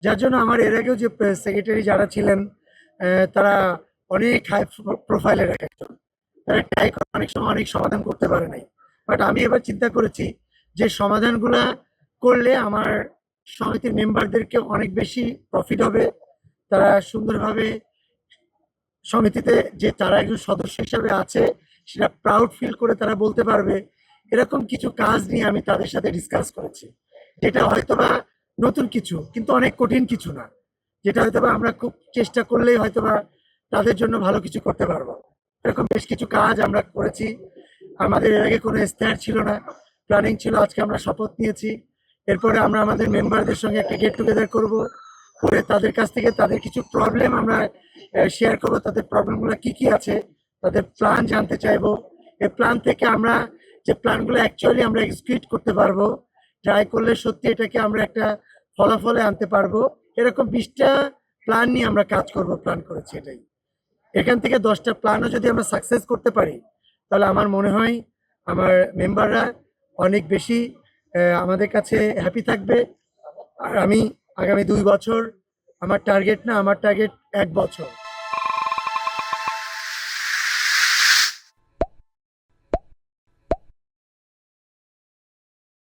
যার জন্য আমার এর আগেও যে সেক্রেটারি যারা ছিলেন তারা অনেক হাই প্রোফাইলের একজন, তারা ট্রাই করে অনেক সময় অনেক সমাধান করতে পারে নাই। বাট আমি এবার চিন্তা করেছি যে সমাধানগুলা করলে আমার সমিতির মেম্বারদেরকে অনেক বেশি প্রফিট হবে। তারা সুন্দরভাবে সমিতিতে যে তারা একজন সদস্য হিসাবে আছে সেটা প্রাউড ফিল করে তারা বলতে পারবে। এরকম কিছু কাজ নিয়ে আমি তাদের সাথে ডিসকাস করেছি, যেটা হয়তোবা নতুন কিছু কিন্তু অনেক কঠিন কিছু না, যেটা হয়তোবা আমরা খুব চেষ্টা করলেই হয়তোবা তাদের জন্য ভালো কিছু করতে পারবো। এরকম বেশ কিছু কাজ আমরা করেছি। আমাদের এর আগে কোনো ইশতেহার ছিল না, প্ল্যানিং ছিল। আজকে আমরা শপথ নিয়েছি, এরপরে আমরা আমাদের মেম্বারদের সঙ্গে একটা গেট টুগেদার করব, করে তাদের কাছ থেকে তাদের কিছু প্রবলেম আমরা শেয়ার করবো, তাদের প্রবলেমগুলো কি কি আছে, তাদের প্ল্যান জানতে চাইবো। এই প্ল্যান থেকে আমরা যে প্ল্যানগুলো অ্যাকচুয়ালি আমরা এক্সিকিউট করতে পারবো, ট্রাই করলে সত্যি এটাকে আমরা একটা ফলাফলে আনতে পারবো, এরকম 20টা প্ল্যান নিয়ে আমরা কাজ করব, প্ল্যান করেছি এটাই। এখান থেকে 10টা প্ল্যানও যদি আমরা সাকসেস করতে পারি, তাহলে আমার মনে হয় আমার মেম্বাররা অনেক বেশি আমাদের কাছে হ্যাপি থাকবে। আর আমি আগামী 2 বছর, আমার টার্গেট না, আমার টার্গেট 1 বছর,